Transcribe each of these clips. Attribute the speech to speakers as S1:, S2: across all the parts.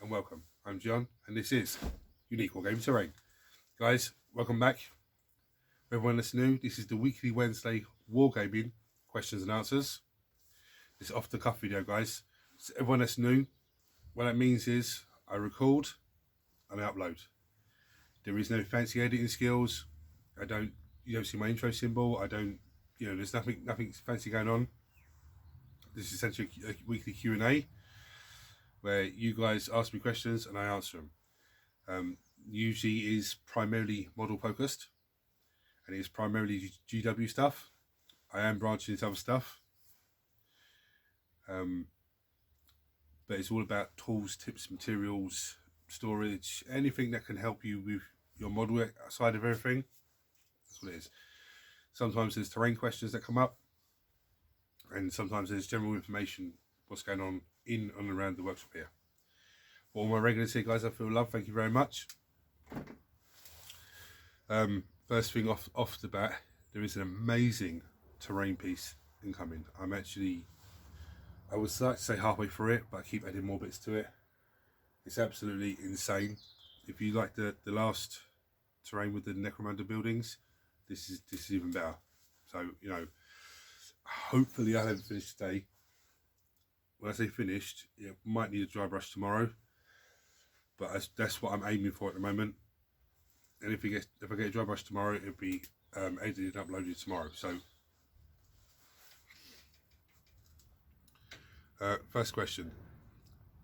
S1: and welcome. I'm John, and this is Unique Wargaming Terrain. Guys, welcome back. For everyone that's new, this is the weekly Wednesday Wargaming questions and answers. This is off the cuff video, guys. So everyone that's new, what that means is I record and I upload. There is no fancy editing skills. You don't see my intro symbol. There's nothing fancy going on. This is essentially a weekly Q&A where you guys ask me questions and I answer them. Usually is primarily model focused and it's primarily GW stuff. I am branching into other stuff, but it's all about tools, tips, materials, storage, anything that can help you with your model side of everything. That's what it is. Sometimes there's terrain questions that come up, and sometimes there's general information, what's going on in and around the workshop here. For all my regulars here, guys, I feel love. Thank you very much. First thing off the bat, there is an amazing terrain piece incoming. I would like to say halfway through it, but I keep adding more bits to it. It's absolutely insane. If you like the last terrain with the Necromancer buildings, this is even better. So, hopefully I haven't finished today. When I say finished, it might need a dry brush tomorrow, but that's what I'm aiming for at the moment. And if I get a dry brush tomorrow, it'll be edited and uploaded tomorrow. So, first question: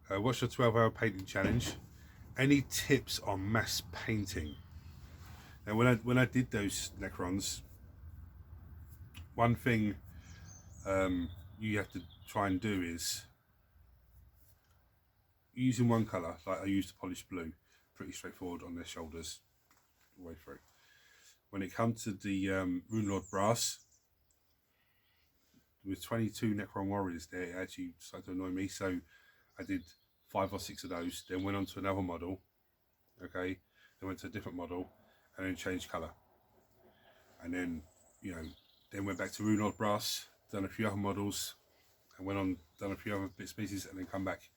S1: what's your 12-hour painting challenge? Any tips on mass painting? Now, when I did those Necrons, one thing you have to try and do is using one colour. Like I used the polished blue, pretty straightforward on their shoulders, all the way through. When it comes to the Rune Lord brass, with 22 Necron Warriors there, it actually started to annoy me. So I did 5 or 6 of those, then went on to another model. Okay, then went to a different model, and then changed colour. And then then went back to Rune Lord brass, done a few other models, and done a few other bits and pieces, and then come back.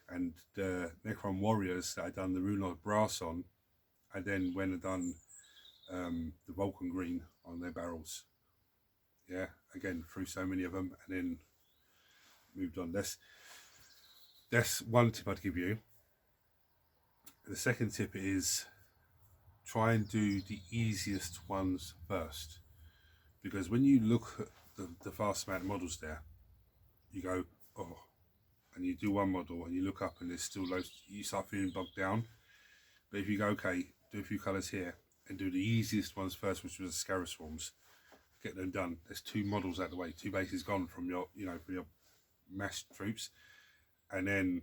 S1: And the Necron Warriors that I done the Rune Lord brass on, I then went and done the Vulcan green on their barrels. Yeah, again, through so many of them, and then moved on. That's one tip I'd give you. The second tip is try and do the easiest ones first, because when you look at the vast amount of models there, you go, oh, and you do one model and you look up and there's still loads, you start feeling bogged down. But if you go, okay, do a few colours here and do the easiest ones first, which was the Scarab Swarms, get them done. There's 2 models out of the way, 2 bases gone from your, from your mass troops, and then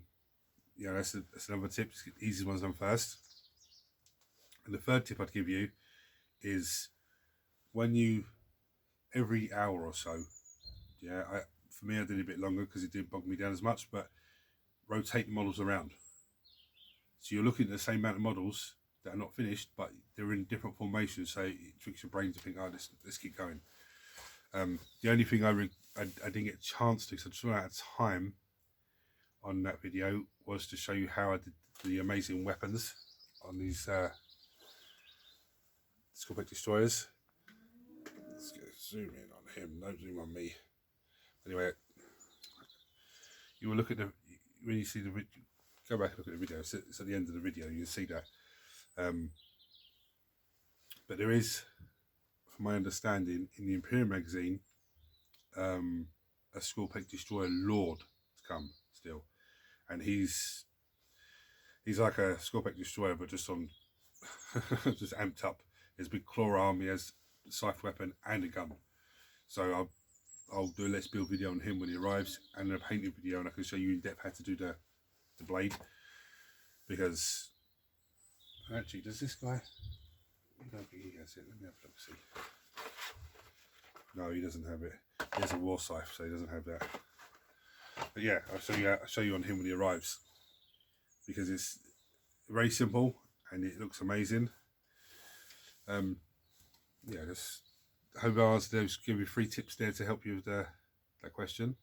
S1: that's another tip. Just get the easiest ones done first. And the third tip I'd give you is every hour or so, for me I did it a bit longer because it didn't bog me down as much, but rotate the models around. So you're looking at the same amount of models that are not finished, but they're in different formations, so it tricks your brain to think, oh, let's keep going. The only thing I didn't get a chance to, because I just ran out of time on that video, was to show you how I did the amazing weapons on these Scorpic Destroyers. Let's go zoom in on him, don't zoom on me. Anyway, you will look at when you see the video, go back and look at the video, it's at the end of the video, you can see that. But there is, from my understanding, in the Imperium magazine, a Scorpic Destroyer Lord to come still. And he's like a Scorpic Destroyer, but just on, just amped up. His big claw arm, he has a scythe weapon and a gun. So I'll do a let's build video on him when he arrives, and a painting video, and I can show you in depth how to do the blade. Because actually, does this guy? I don't think he has it. Let me have a look. See. No, he doesn't have it. He has a war scythe, so he doesn't have that. But yeah, I'll show you on him when he arrives, because it's very simple and it looks amazing. Just hope I answered those. Give you 3 tips there to help you with that question.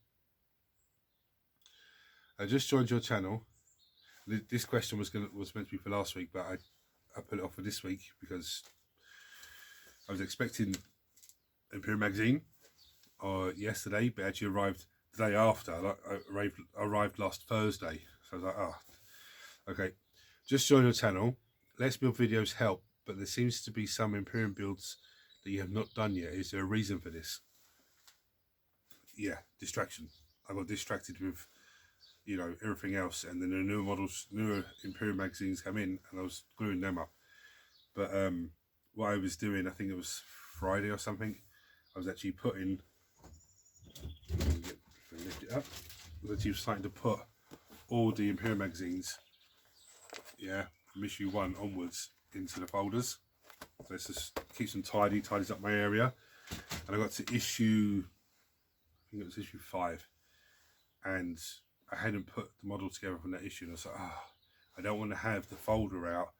S1: I just joined your channel. This question was meant to be for last week, but I put it off for this week because I was expecting Imperium magazine yesterday, but actually arrived the day after. I arrived last Thursday, so I was like, oh, okay. Just join your channel. Let's Build videos help, but there seems to be some Imperium builds that you have not done yet. Is there a reason for this? Yeah, distraction. I got distracted with, you know, everything else, and then the newer Imperium magazines come in, and I was gluing them up. But what I was doing, I think it was Friday or something, I was actually putting, lift it up, I was actually starting to put all the Imperium magazines, yeah, from issue 1 onwards into the folders. So this just keeps them tidy, tidies up my area. And I got to issue, I think it was issue 5, and I hadn't put the model together from that issue, and I was like, oh, I don't want to have the folder out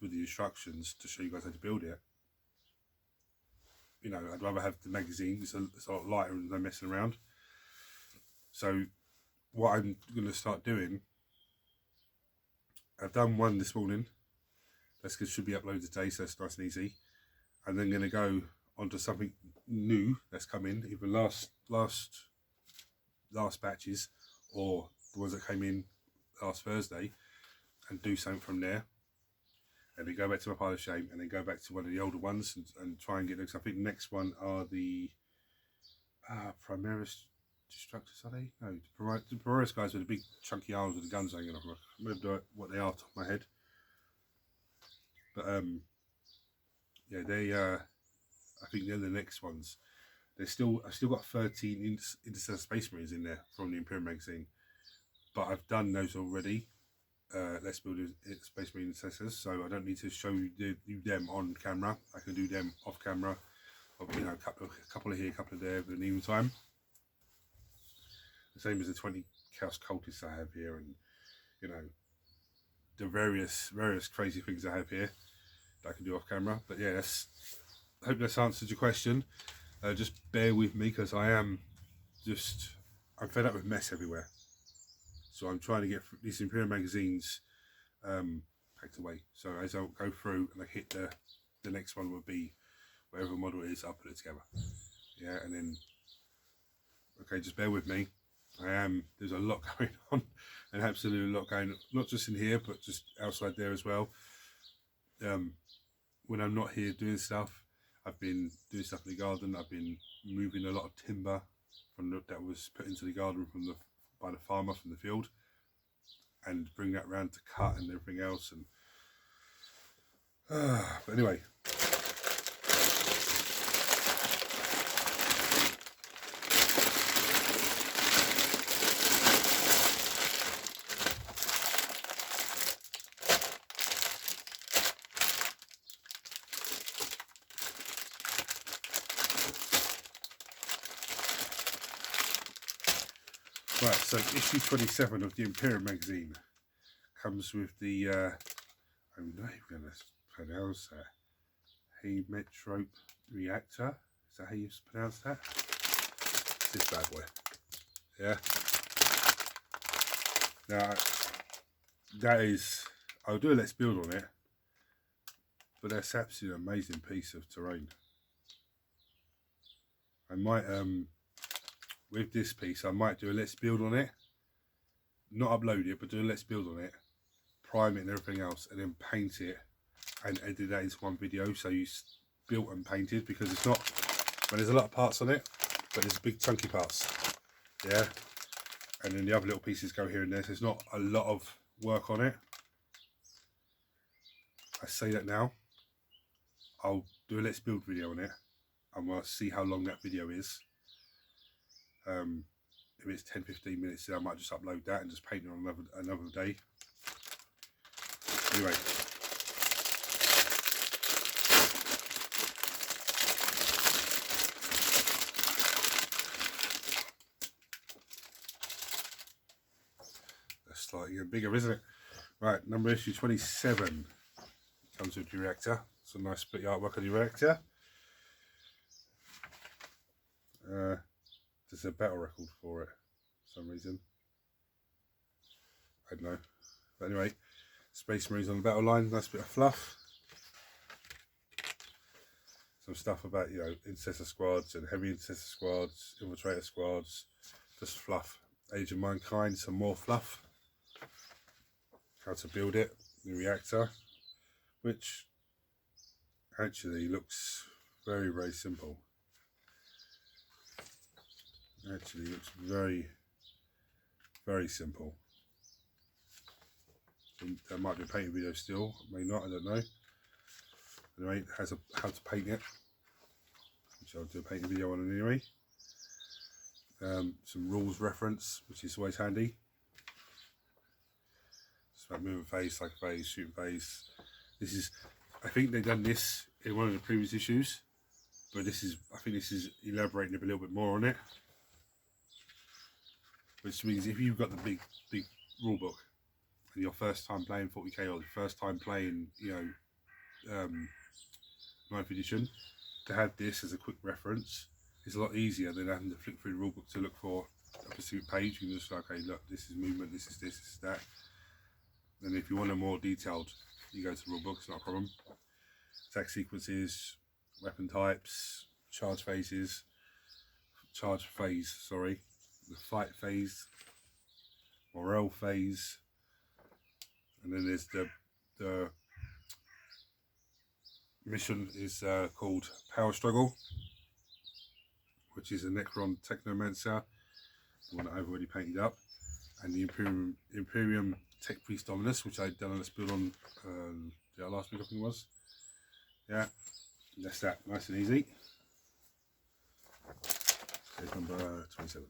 S1: with the instructions to show you guys how to build it. You know, I'd rather have the magazine. It's a lot lighter than no messing around. So what I'm going to start doing, I've done one this morning. That's good, should be uploaded today, so it's nice and easy. And then going to go onto something new that's come in, either last batches or the ones that came in last Thursday, and do something from there. And then go back to my pile of shame, and then go back to one of the older ones and try and get those. I think the next one are the Primaris Destructors, are they? No, the Primaris guys with the big chunky arms with the guns hanging off them. I remember what they are off the top of my head. But yeah, they I think they're the next ones. I've still got 13 Interstellar Space Marines in there from the Imperium magazine, but I've done those already. Let's Build Space Marine Intercessors, so I don't need to show you them on camera. I can do them off camera. You know, a couple of here, a couple of there, in the time. The same as the 20 Chaos Cultists I have here, and you know, the various crazy things I have here that I can do off camera. But yeah, I hope that's answered your question. Just bear with me, because I'm fed up with mess everywhere. So I'm trying to get these Imperium magazines packed away. So as I go through and I hit the next one will be whatever model it is, I'll put it together. Yeah, and then, okay, just bear with me. There's a lot going on, an absolute lot going on, not just in here, but just outside there as well. When I'm not here doing stuff, I've been doing stuff in the garden. I've been moving a lot of timber that was put into the garden by the farmer from the field, and bring that round to cut and everything else. And but anyway, right, so issue 27 of the Imperium magazine comes with the, I'm not even going to pronounce that, Hemetrope Reactor. Is that how you pronounce that? It's this bad boy. Yeah. Now, that is, I'll do a Let's Build on it, but that's absolutely an amazing piece of terrain. I might, with this piece, I might do a Let's Build on it, not upload it, but do a Let's Build on it, prime it and everything else, and then paint it and edit that into one video, so you built and painted, because it's not, well, there's a lot of parts on it, but there's big chunky parts, yeah, and then the other little pieces go here and there, so there's not a lot of work on it. I say that now, I'll do a Let's Build video on it, and we'll see how long that video is. If it's 10-15 minutes, then I might just upload that and just paint it on another day. Anyway, that's slightly bigger, isn't it? Right, number issue 27 comes with the reactor. It's a nice split artwork of the reactor. There's a battle record for it for some reason. I don't know. But anyway, Space Marines on the battle line, nice bit of fluff. Some stuff about, you know, intercessor squads and heavy intercessor squads, infiltrator squads, just fluff. Age of Mankind, some more fluff. How to build it, the reactor, which actually looks very, very simple. Actually looks very, very simple. There might be a painting video still, may not, I don't know. Anyway, it has how to paint it, which I'll do a painting video on anyway. Some rules reference, which is always handy. It's about moving phase, like phase, shooting phase. This is, I think they've done this in one of the previous issues, but this is, I think this is elaborating a little bit more on it. Which means if you've got the big rule book and your first time playing 40k or your first time playing, you know, 9th edition, to have this as a quick reference is a lot easier than having to flick through the rule book to look for a specific page. You can just like, okay, look, this is movement, this is this, this is that. And if you want a more detailed, you go to the rule book, it's not a problem. Attack sequences, weapon types, charge phase, sorry. The fight phase, morale phase, and then there's the mission is called Power Struggle, which is a Necron Technomancer, the one that I've already painted up, and the Imperium Tech Priest Dominus, which I'd done on this build on last week, I think it was. Yeah, that's that, nice and easy. Page number 27.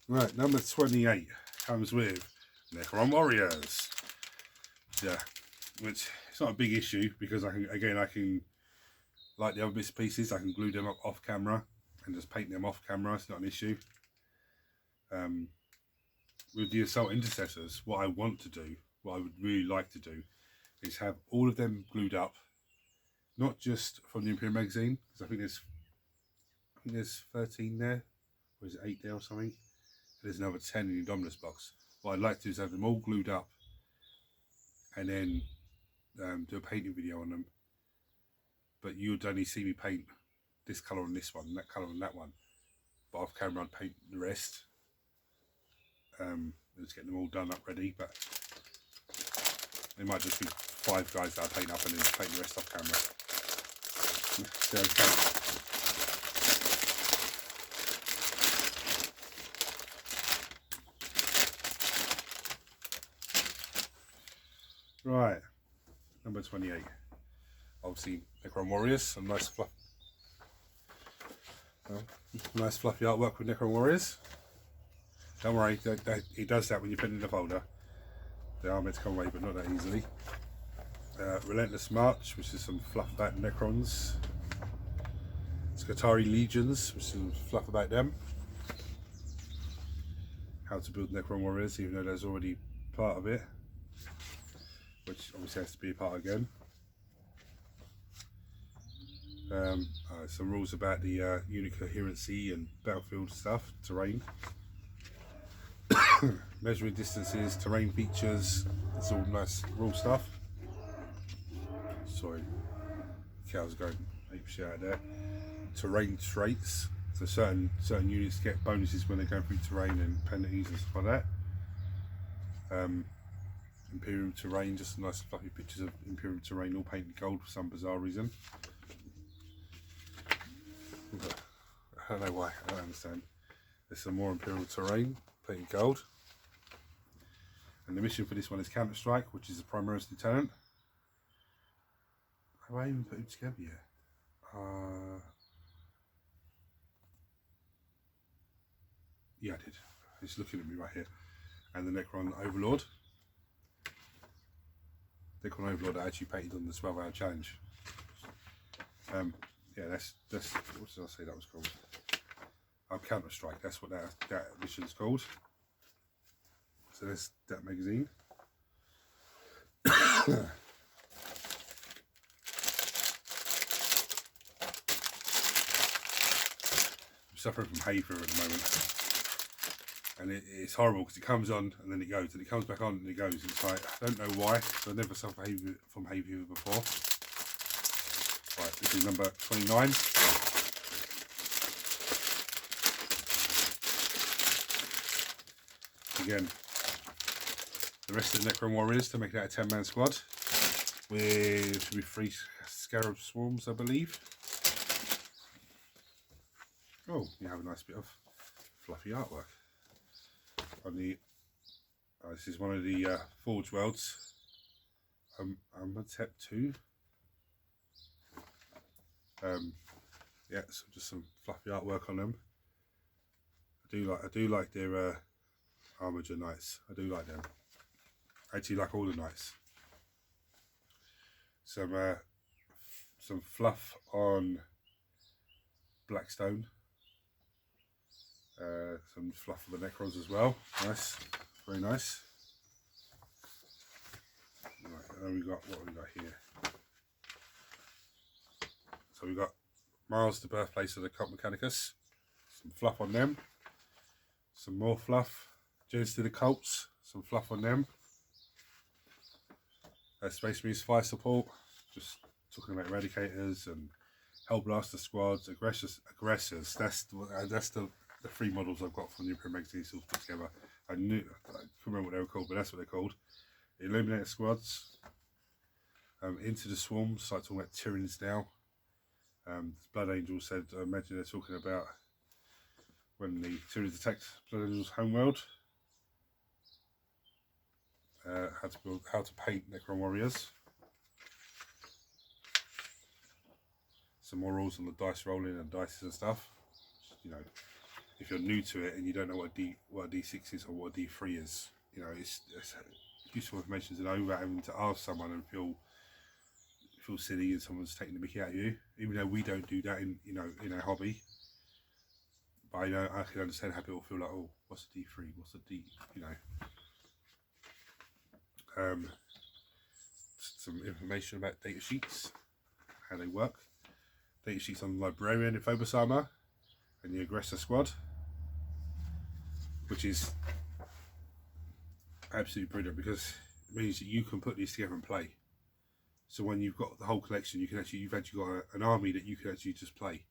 S1: Right, number 28 comes with Necron Warriors. Yeah, which it's not a big issue because I can, like the other bits and pieces, I can glue them up off camera and just paint them off camera. It's not an issue. With the Assault Intercessors, what I want to do, what I would really like to do, is have all of them glued up, not just from the Imperium magazine, because I think there's 13 there, or is it 8 there or something? There's another 10 in the Dominus box. What I'd like to do is have them all glued up and then do a painting video on them. But you would only see me paint this colour on this one, that colour on that one. But off camera I'd paint the rest. Just getting them all done up ready, but it might just be 5 guys that I paint up and then paint the rest off camera. Right, number 28. Obviously, Necron Warriors, some nice fluffy artwork with Necron Warriors. Don't worry, it does that when you put it in the folder. They are meant to come away, but not that easily. Relentless March, which is some fluff about Necrons. Scutari Legions, which is some fluff about them. How to Build Necron Warriors, even though there's already part of it, which obviously has to be a part again. Some rules about the unit coherency and battlefield stuff, terrain. Measuring distances, terrain features, it's all nice rule stuff. Sorry, cows going ape shit out there. Terrain traits, so certain units get bonuses when they're going through terrain and penalties and stuff like that. Imperium terrain, just nice fluffy pictures of Imperium terrain all painted gold for some bizarre reason. I don't know why, I don't understand. There's some more Imperial terrain painted gold. And the mission for this one is Counter Strike, which is the Primaris Lieutenant. Have I even put it together yet? Yeah, I did. It's looking at me right here. And the Necron Overlord. Necron Overlord I actually painted on the 12-hour challenge. Yeah, that's what did I say that was called? Counter Strike. That's what that mission's called. So there's that magazine. suffering from hay fever at the moment. And it's horrible because it comes on and then it goes, and it comes back on and it goes. It's like, I don't know why. So I never suffered from hay fever before. Right, this is number 29. Again, the rest of the Necron Warriors to make that a 10-man squad with 3 Scarab Swarms, I believe. Oh, you have a nice bit of fluffy artwork on the. This is one of the Forge Worlds. Amotep 2. Yeah, so just some fluffy artwork on them. I do like their Armiger Knights. I do like them. I actually like all the knights. Some fluff on Blackstone. Some fluff for the Necrons as well. Nice, very nice. Right, and then we got what we got here. So we got Mars, the birthplace of the Cult Mechanicus. Some fluff on them. Some more fluff. Genesis to the Cults. Some fluff on them. Space Marines fire support. Just talking about Eradicators and Hellblaster squads, aggressors. That's the 3 models I've got from the Imperium magazines all put together. I couldn't remember what they were called, but that's what they're called. Illuminator squads. Into the Swarms, so I'm talking about Tyrants now. Blood Angel said, I imagine they're talking about when the Tyrants attacked Blood Angel's homeworld. How to paint Necron Warriors. Some more rules on the dice rolling and dice and stuff. You know, if you're new to it and you don't know what a D6 is or what a D3 is, you know, it's useful information to know without having to ask someone and feel silly and someone's taking the mickey out of you. Even though we don't do that in our hobby, but I know I can understand how people feel like, oh, what's a D3? What's a D? You know. Some information about data sheets, how they work. Data sheets on the Librarian in Phobos Armor and the Aggressor Squad, which is absolutely brilliant because it means that you can put these together and play. So when you've got the whole collection, you've actually got an army that you can actually just play.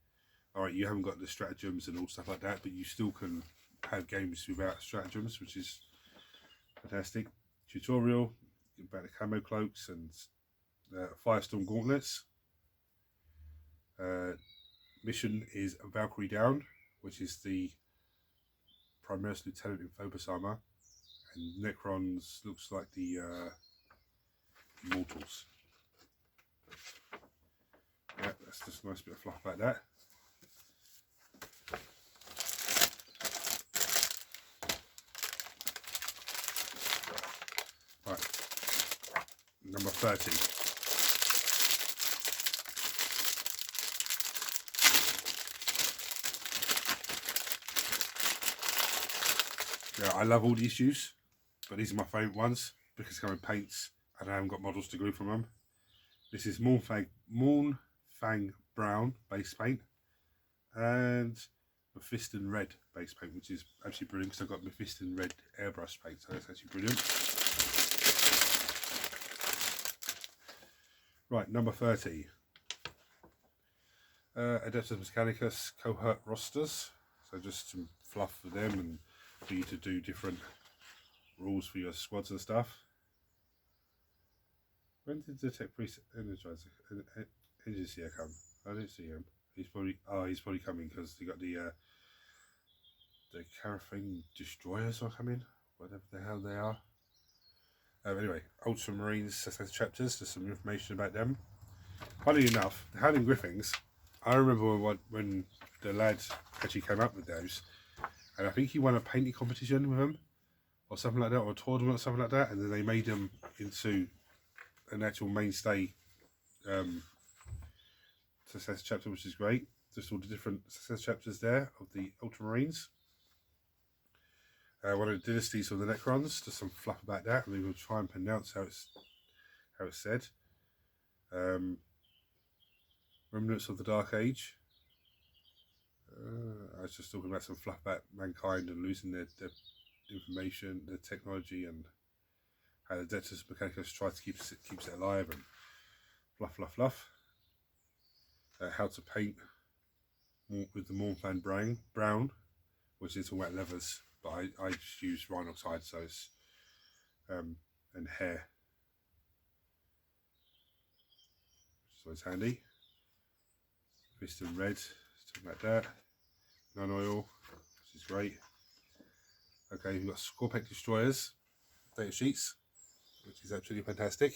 S1: All right, you haven't got the stratagems and all stuff like that, but you still can have games without stratagems, which is fantastic. Tutorial about the camo cloaks and Firestorm gauntlets. Mission is Valkyrie Down, which is the Primus Lieutenant in Phobos Armor, and Necrons looks like the Immortals. Yeah, that's just a nice bit of fluff about that. Right, number 30. Yeah, I love all the issues, but these are my favourite ones because they come in paints and I haven't got models to glue from them. This is Mournfang Brown base paint and Mephiston Red base paint, which is actually brilliant because I've got Mephiston Red airbrush paint, so that's actually brilliant. Right, number 30. Adeptus Mechanicus cohort rosters, so just some fluff for them and for you to do different rules for your squads and stuff. When did the Tech Priest Energizer come? I didn't see him. He's probably coming because he got the Carathane Destroyers are coming, whatever the hell they are. Anyway, Ultramarines Success Chapters. There's some information about them. Funny enough, the Howling Griffins. I remember when the lad actually came up with those, and I think he won a painting competition with them, or something like that, or a tournament or something like that, and then they made them into an actual mainstay success chapter, which is great. Just all the different success chapters there of the Ultramarines. One of the dynasties of the Necrons, just some fluff about that, and we will try and pronounce how it's said. Remnants of the Dark Age. was just talking about some fluff about mankind and losing their information, their technology, and how the Dectus Mechanicus try to keeps it alive, and fluff. How to paint with the Mornfan brown, which is all about leathers, but I just use Rhinoxide, so it's and hair, which is always handy. Piston red, something like that. Non-oil, which is great. Okay, we've got Scorpec destroyers, data sheets, which is absolutely fantastic,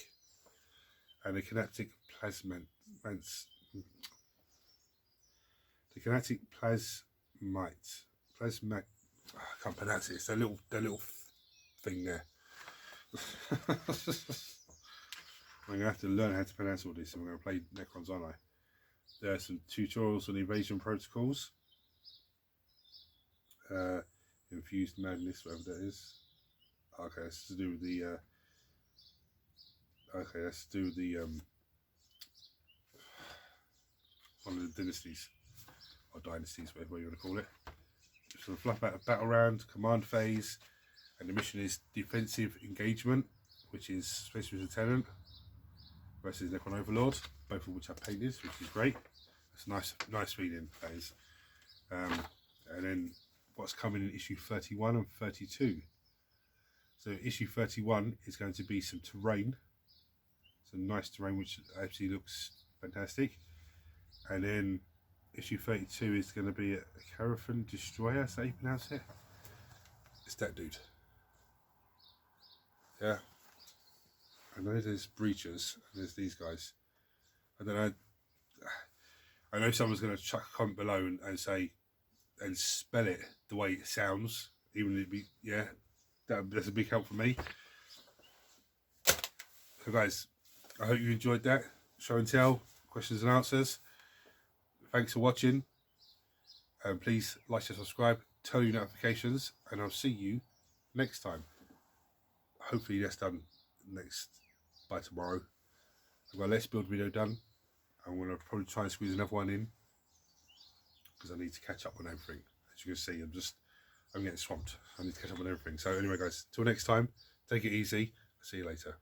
S1: and the kinetic plasmite. The kinetic plasmite. I can't pronounce it. It's the little thing there. I'm gonna have to learn how to pronounce all this, and we're gonna play Necrons, aren't I? There are some tutorials on evasion protocols. Infused madness, whatever that is. Okay, that's to do with the one of the dynasties or dynasties, whatever you want to call it. Some fluff about a battle round, command phase, and the mission is defensive engagement, which is Specialist Lieutenant versus Necron Overlord, both of which I painted, which is great. It's nice feeling, that is. And then what's coming in issue 31 and 32. So issue 31 is going to be some terrain, some nice terrain which actually looks fantastic. And then issue 32 is going to be a Caravan Destroyer, is that how you pronounce it? It's that dude. Yeah. I know there's Breachers and there's these guys. I don't know. I know someone's going to chuck a comment below and say, and spell it the way it sounds, even if it be, yeah, that's a big help for me. So guys, I hope you enjoyed that show and tell, questions and answers. Thanks for watching, and please like and subscribe, turn your notifications, and I'll see you next time. Hopefully that's done by tomorrow. I've got a Let's Build video done. I'm going to probably try and squeeze another one in because I need to catch up on everything. As you can see, I'm getting swamped. I need to catch up on everything. So anyway guys, till next time, take it easy. I'll see you later.